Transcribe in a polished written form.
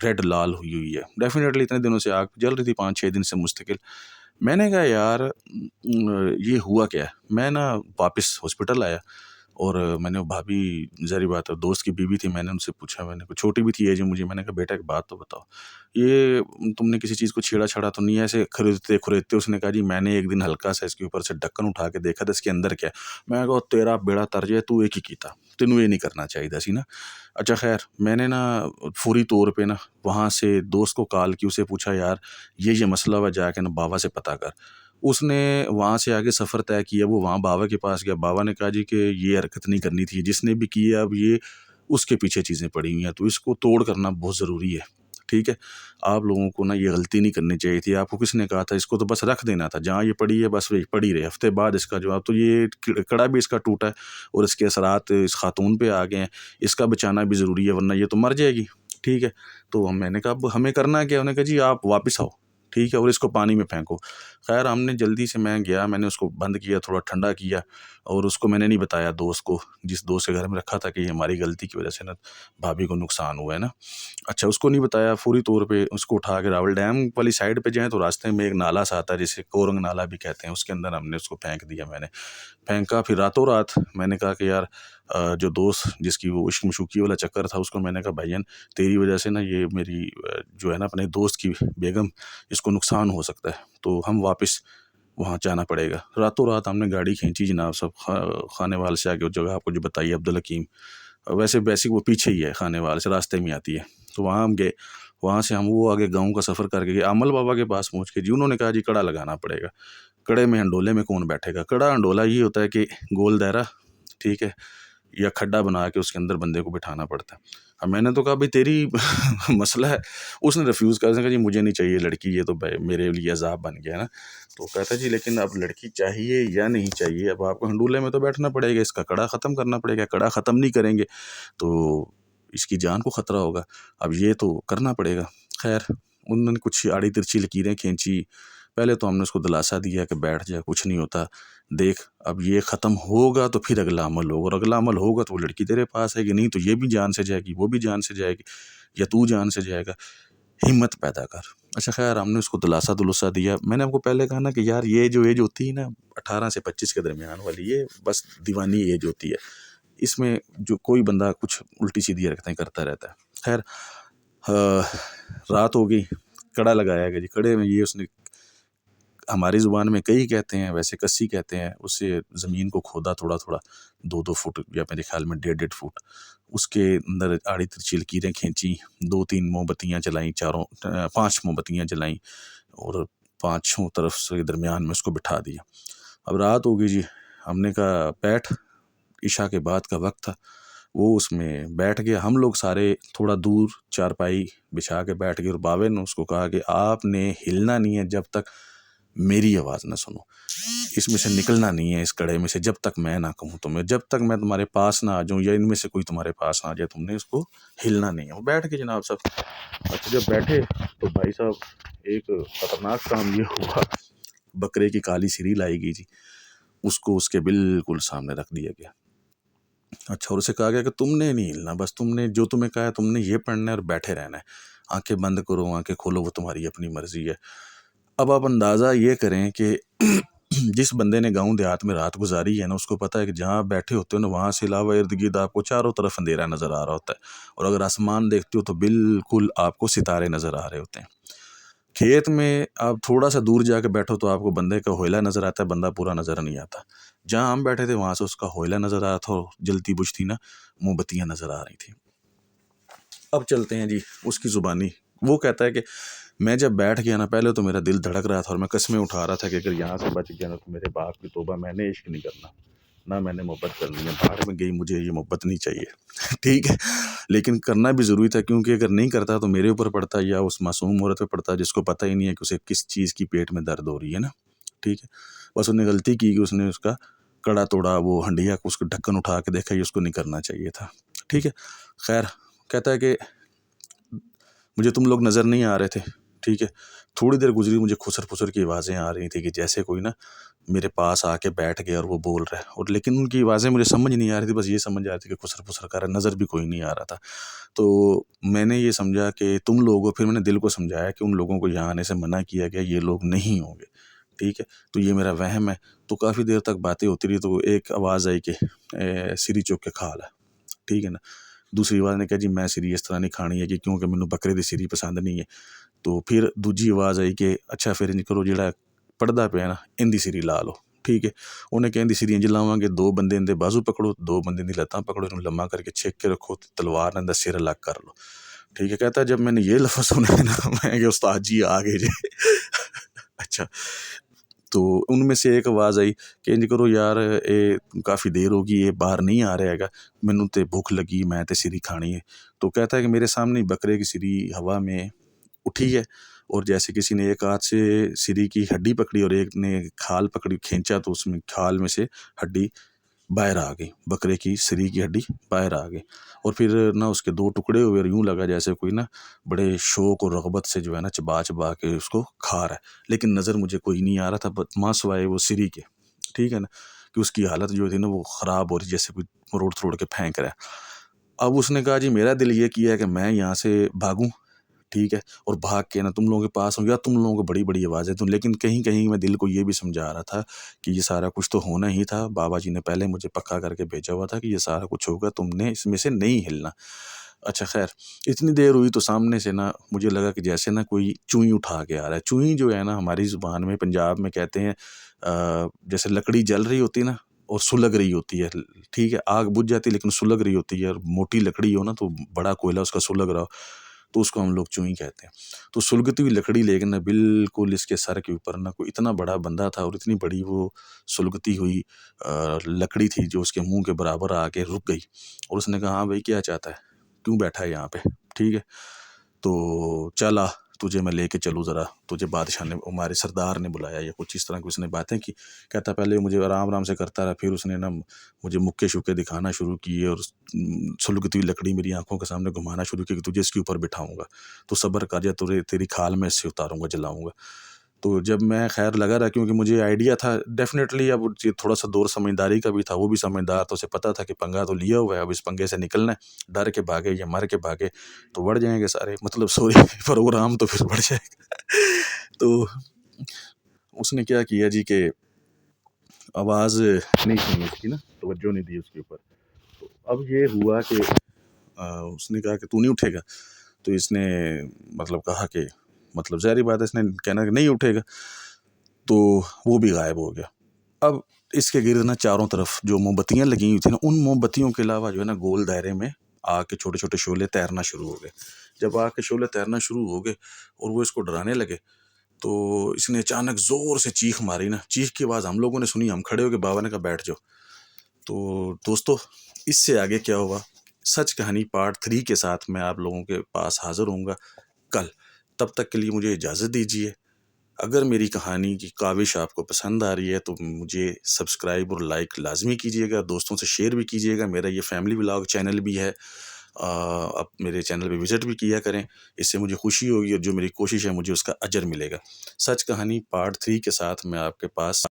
Red لال ہوئی ہوئی ہے. ڈیفینیٹلی اتنے دنوں سے آگ جل رہی تھی 5-6 دن سے مستقل. میں نے کہا یار یہ ہوا کیا ہے. میں نا واپس ہاسپٹل آیا اور میں نے بھابھی ظاہری بات ہے دوست کی بیوی تھی, میں نے ان سے پوچھا, میں نے چھوٹی بھی تھی ایج میں مجھے, میں نے کہا بیٹا ایک بات تو بتاؤ, یہ تم نے کسی چیز کو چھیڑا چھاڑا تو نہیں ایسے خریدتے. اس نے کہا جی میں نے ایک دن ہلکا سا اس کے اوپر سے ڈھکن اٹھا کے دیکھا تھا اس کے اندر کیا. میں کہا تیرا بیڑا ترجے ہے, تو ایک ہی کیتا, تینوں یہ نہیں کرنا چاہیے تھا سی نا. اچھا خیر, میں نے نا فوری طور پہ نا وہاں سے دوست کو کال کی, اسے پوچھا یار یہ مسئلہ ہوا, جا کے نا بابا سے پتہ کر. اس نے وہاں سے آگے سفر طے کیا, وہ وہاں بابا کے پاس گیا. بابا نے کہا جی کہ یہ حرکت نہیں کرنی تھی, جس نے بھی کی ہے اب یہ اس کے پیچھے چیزیں پڑی ہوئی ہیں, تو اس کو توڑ کرنا بہت ضروری ہے. ٹھیک ہے, آپ لوگوں کو نا یہ غلطی نہیں کرنی چاہیے تھی. آپ کو کس نے کہا تھا, اس کو تو بس رکھ دینا تھا, جہاں یہ پڑی ہے بس وہی پڑی رہے. ہفتے بعد اس کا جواب, تو یہ کڑا بھی اس کا ٹوٹا ہے اور اس کے اثرات اس خاتون پہ آ گئے ہیں, اس کا بچانا بھی ضروری ہے ورنہ یہ تو مر جائے گی. ٹھیک ہے, تو میں نے کہا اب ہمیں کرنا کیا. انہوں نے کہا جی آپ واپس آؤ, ٹھیک ہے, اور اس کو پانی میں پھینکو. خیر ہم نے جلدی سے, میں گیا, میں نے اس کو بند کیا, تھوڑا ٹھنڈا کیا, اور اس کو میں نے نہیں بتایا دوست کو, جس دوست کے گھر میں رکھا تھا, کہ یہ ہماری غلطی کی وجہ سے نا بھابھی کو نقصان ہوا ہے نا. اچھا اس کو نہیں بتایا, فوری طور پہ اس کو اٹھا کے راول ڈیم والی سائڈ پہ جائیں تو راستے میں ایک نالا سا آتا ہے جسے کورنگ نالا بھی کہتے ہیں, اس کے اندر ہم نے اس کو پھینک دیا. میں نے پھینکا, پھر راتوں رات میں نے کہا کہ یار جو دوست جس کی وہ عشق مشوقی والا چکر تھا, اس کو میں نے کہا بھائین تیری وجہ سے نا یہ میری جو ہے نا اپنے دوست کی بیگم, اس کو نقصان ہو سکتا ہے, تو ہم واپس وہاں جانا پڑے گا. راتوں رات ہم نے گاڑی کھینچی جناب سب, خانے وال سے آگے جگہ آپ کو جو بتائیے عبدالحکیم, ویسے بیسک وہ پیچھے ہی ہے, خانے وال سے راستے میں آتی ہے. تو وہاں ہم گئے, وہاں سے ہم وہ آگے گاؤں کا سفر کر کے گئے. عمل بابا کے پاس پہنچ کے جی انہوں نے کہا جی کڑا لگانا پڑے گا. کڑے میں ہنڈولے میں کون بیٹھے گا. کڑا ہنڈولا یہ ہوتا ہے کہ گول دائرہ, ٹھیک ہے, یا کھڈا بنا کے اس کے اندر بندے کو بٹھانا پڑتا ہے. اب میں نے تو کہا بھائی تیری مسئلہ ہے. اس نے ریفیوز کر دیا, جی مجھے نہیں چاہیے لڑکی, یہ تو میرے لیے عذاب بن گیا نا. تو کہتا جی لیکن اب لڑکی چاہیے یا نہیں چاہیے, اب آپ کو ہنڈولے میں تو بیٹھنا پڑے گا, اس کا کڑا ختم کرنا پڑے گا. کڑا ختم نہیں کریں گے تو اس کی جان کو خطرہ ہوگا, اب یہ تو کرنا پڑے گا. خیر انہوں نے کچھ آڑی ترچھی لکیریں کھینچی. پہلے تو ہم نے اس کو دلاسا دیا کہ بیٹھ جا, کچھ نہیں ہوتا, دیکھ اب یہ ختم ہوگا تو پھر اگلا عمل ہوگا, اور اگلا عمل ہوگا تو وہ لڑکی تیرے پاس ہے کہ نہیں, تو یہ بھی جان سے جائے گی, وہ بھی جان سے جائے گی, یا تو جان سے جائے گا, ہمت پیدا کر. اچھا خیر ہم نے اس کو دلاسا دیا. میں نے آپ کو پہلے کہا نا کہ یار یہ جو ایج ہوتی ہے نا 18 سے 25 کے درمیان والی, یہ بس دیوانی ایج ہوتی ہے, اس میں جو کوئی بندہ کچھ الٹی سیدھی حرکتیں کرتا رہتا ہے. خیر رات ہو گئی, کڑا لگایا گیا جی. کڑے میں یہ اس نے ہماری زبان میں کئی کہتے ہیں, ویسے کسی کہتے ہیں, اس سے زمین کو کھودا تھوڑا تھوڑا 2-2 فٹ یا میرے خیال میں 1.5 فٹ, اس کے اندر آڑی ترچھی لکیریں کھینچی, 2-3 موم بتیاں جلائیں, 5 موم بتیاں جلائیں, اور 5 طرف سے درمیان میں اس کو بٹھا دیا. اب رات ہو گئی جی, ہم نے کہا بیٹھ, عشاء کے بعد کا وقت تھا. وہ اس میں بیٹھ گیا, ہم لوگ سارے تھوڑا دور چارپائی بچھا کے بیٹھ گئے, اور باوے نے اس کو کہا کہ آپ نے ہلنا نہیں ہے جب تک میری آواز نہ سنو, اس میں سے نکلنا نہیں ہے اس کڑے میں سے جب تک میں نہ کہوں تمہیں, جب تک میں تمہارے پاس نہ آ جاؤں یا ان میں سے کوئی تمہارے پاس نہ آ جائے, تم نے اس کو ہلنا نہیں ہے. وہ بیٹھ کے جناب صاحب. اچھا جب بیٹھے تو بھائی صاحب ایک خطرناک کام یہ ہوا, بکرے کی کالی سری لائی گئی جی, اس کو اس کے بالکل سامنے رکھ دیا گیا. اچھا اور اسے کہا گیا کہ تم نے نہیں ہلنا, بس تم نے جو تمہیں کہا ہے تم نے یہ پڑھنا ہے اور بیٹھے رہنا ہے, آنکھیں بند کرو آنکھیں کھولو وہ تمہاری اپنی مرضی ہے. اب آپ اندازہ یہ کریں کہ جس بندے نے گاؤں دیہات میں رات گزاری ہے نا, اس کو پتہ ہے کہ جہاں بیٹھے ہوتے ہو نا وہاں سے علاوہ ارد گرد آپ کو چاروں طرف اندھیرا نظر آ رہا ہوتا ہے, اور اگر آسمان دیکھتے ہو تو بالکل آپ کو ستارے نظر آ رہے ہوتے ہیں. کھیت میں آپ تھوڑا سا دور جا کے بیٹھو تو آپ کو بندے کا ہوئلہ نظر آتا ہے, بندہ پورا نظر نہیں آتا. جہاں ہم بیٹھے تھے وہاں سے اس کا ہوئلہ نظر آ رہا تھا, اور جلتی بجھ تھی نا موم بتیاں نظر آ رہی تھیں. اب چلتے ہیں جی اس کی زبانی. وہ کہتا ہے کہ میں جب بیٹھ گیا نا, پہلے تو میرا دل دھڑک رہا تھا اور میں قسمیں اٹھا رہا تھا کہ اگر یہاں سے بچ گیا نا تو میرے باپ کی توبہ, میں نے عشق نہیں کرنا, نہ میں نے محبت کرنی ہے, باہر میں گئی, مجھے یہ محبت نہیں چاہیے. ٹھیک ہے, لیکن کرنا بھی ضروری تھا, کیونکہ اگر نہیں کرتا تو میرے اوپر پڑتا یا اس معصوم عورت پہ پڑتا جس کو پتہ ہی نہیں ہے کہ اسے کس چیز کی پیٹ میں درد ہو رہی ہے نا. ٹھیک ہے, بس انہیں غلطی کی کہ اس نے اس کا کڑا توڑا, وہ ہنڈیا کو اس کو ڈھکن اٹھا کے دیکھا, یہ اس کو نہیں کرنا چاہیے تھا. ٹھیک ہے, خیر کہتا ہے کہ مجھے تم لوگ نظر نہیں آ رہے تھے, ٹھیک ہے. تھوڑی دیر گزری مجھے خسر پھسر کی آوازیں آ رہی تھی کہ جیسے کوئی نا میرے پاس آ کے بیٹھ گیا اور وہ بول رہا ہے، اور لیکن ان کی آوازیں مجھے سمجھ نہیں آ رہی تھی، بس یہ سمجھ آ رہی تھی کہ خسر پھسر کر رہا ہے، نظر بھی کوئی نہیں آ رہا تھا. تو میں نے یہ سمجھا کہ تم لوگوں، پھر میں نے دل کو سمجھایا کہ ان لوگوں کو یہاں آنے سے منع کیا گیا، یہ لوگ نہیں ہوں گے. ٹھیک ہے، تو یہ میرا وہم ہے. تو کافی دیر تک باتیں ہوتی رہی، تو ایک آواز آئی کہ سری چوک کے کھا لا. ٹھیک ہے نا. دوسری آواز نے کہا جی میں سری اس طرح نہیں کھانی ہے کہ کیونکہ مینوں بکرے دی سری پسند نہیں ہے. تو پھر دوجی آواز آئی کہ اچھا پھر انج کرو جڑا پڑھدا پیا نا اندی سری لا لو. ٹھیک ہے. انہیں کہ اندی سری انج لاواں گے، 2 بندے اندے بازو پکڑو، 2 بندے دی لتاں پکڑو، انہوں لمما کر کے چھک کے رکھو، تلوار نال سر الگ کر لو. ٹھیک ہے. کہتا ہے جب میں نے یہ لفظ سنے نا میں کہ استاد جی آ گئے جی. اچھا. تو ان میں سے ایک آواز آئی کہ انج کرو یار اے کافی دیر ہوگی، یہ باہر نہیں آ رہا ہے گا، مینوں تے بھوک لگی، میں تے سری کھانی ہے. تو کہتا ہے کہ میرے سامنے بکرے کی سری ہوا میں اٹھی ہے، اور جیسے کسی نے ایک ہاتھ سے سری کی ہڈی پکڑی اور ایک نے کھال پکڑی، کھینچا تو اس میں کھال میں سے ہڈی باہر آ گئی، بکرے کی سری کی ہڈی باہر آ گئی. اور پھر نہ اس کے 2 ٹکڑے ہوئے، اور یوں لگا جیسے کوئی نا بڑے شوق اور رغبت سے جو ہے نا چبا چبا کے اس کو کھا رہا ہے. لیکن نظر مجھے کوئی نہیں آ رہا تھا ماں سوائے وہ سری کے. ٹھیک ہے نا. کہ اس کی حالت جو تھی نا وہ خراب ہو رہی، جیسے کوئی مروڑ تروڑ کے پھینک رہا ہے. اب اس نے کہا جی میرا دل یہ کیا ہے کہ میں یہاں سے بھاگوں. ٹھیک ہے. اور بھاگ کے نا تم لوگوں کے پاس ہوں، یا تم لوگوں کو بڑی بڑی آوازیں دوں. لیکن کہیں کہیں میں دل کو یہ بھی سمجھا رہا تھا کہ یہ سارا کچھ تو ہونا ہی تھا، بابا جی نے پہلے مجھے پکا کر کے بھیجا ہوا تھا کہ یہ سارا کچھ ہوگا، تم نے اس میں سے نہیں ہلنا. اچھا خیر، اتنی دیر ہوئی تو سامنے سے نا مجھے لگا کہ جیسے نا کوئی چوئی اٹھا کے آ رہا ہے. چوئی جو ہے نا ہماری زبان میں پنجاب میں کہتے ہیں جیسے لکڑی جل رہی ہوتی ہے نا اور سلگ رہی ہوتی ہے. ٹھیک ہے. آگ بجھ جاتی لیکن سلگ رہی ہوتی ہے، اور موٹی لکڑی ہو نا تو بڑا کوئلہ اس کا سلگ رہا ہو تو اس کو ہم لوگ چوئی کہتے ہیں. تو سلگتی ہوئی لکڑی لے کے نا بالکل اس کے سر کے اوپر نا کوئی اتنا بڑا بندہ تھا، اور اتنی بڑی وہ سلگتی ہوئی لکڑی تھی جو اس کے منہ کے برابر آ کے رک گئی. اور اس نے کہا ہاں بھائی کیا چاہتا ہے، کیوں بیٹھا ہے یہاں پہ. ٹھیک ہے. تو چلا تجھے میں لے کے چلوں، ذرا تجھے بادشاہ نے ہمارے سردار نے بلایا، یا کچھ اس طرح کی اس نے باتیں کی. کہتا پہلے مجھے آرام آرام سے کرتا رہا، پھر اس نے نا مجھے مکے شکے دکھانا شروع کیے، اور سلگتی ہوئی لکڑی میری آنکھوں کے سامنے گھمانا شروع کی کہ تجھے اس کے اوپر بٹھاؤں گا، تو صبر کر جا، تیری کھال میں اس سے اتاروں گا، جلاؤں گا. تو جب میں خیر لگا رہا، کیونکہ مجھے آئیڈیا تھا ڈیفینیٹلی، اب یہ تھوڑا سا دور سمجھداری کا بھی تھا، وہ بھی سمجھدار تو اسے پتہ تھا کہ پنگا تو لیا ہوا ہے، اب اس پنگے سے نکلنا ہے، ڈر کے بھاگے یا مر کے بھاگے تو بڑھ جائیں گے سارے، مطلب سوری پروگرام تو پھر بڑھ جائے گا. تو اس نے کیا کیا جی کہ آواز نہیں سنی اس کی نا، توجہ نہیں دی اس کے اوپر. تو اب یہ ہوا کہ اس نے کہا کہ تو نہیں اٹھے گا. تو اس نے مطلب کہا کہ مطلب ظاہری بات ہے اس نے کہنا کہ نہیں اٹھے گا. تو وہ بھی غائب ہو گیا. اب اس کے گرد نا چاروں طرف جو موم بتیاں لگی ہوئی تھیں نا، ان موم بتیوں کے علاوہ جو ہے نا گول دائرے میں آگ کے چھوٹے چھوٹے شعلے تیرنا شروع ہو گئے. جب آگ کے شعلے تیرنا شروع ہو گئے اور وہ اس کو ڈرانے لگے، تو اس نے اچانک زور سے چیخ ماری نا. چیخ کی آواز ہم لوگوں نے سنی، ہم کھڑے ہو کے بابا نے کہا بیٹھ جاؤ. تو دوستو اس سے آگے کیا ہوا، سچ کہانی پارٹ 3 کے ساتھ میں آپ لوگوں کے پاس حاضر ہوں گا کل. تب تک کے لیے مجھے اجازت دیجیے. اگر میری کہانی کی کاوش آپ کو پسند آ رہی ہے تو مجھے سبسکرائب اور لائک لازمی کیجیے گا، دوستوں سے شیئر بھی کیجیے گا. میرا یہ فیملی ولاگ چینل بھی ہے، آپ میرے چینل پہ وزٹ بھی کیا کریں، اس سے مجھے خوشی ہوگی، اور جو میری کوشش ہے مجھے اس کا اجر ملے گا. سچ کہانی پارٹ 3 کے ساتھ میں آپ کے پاس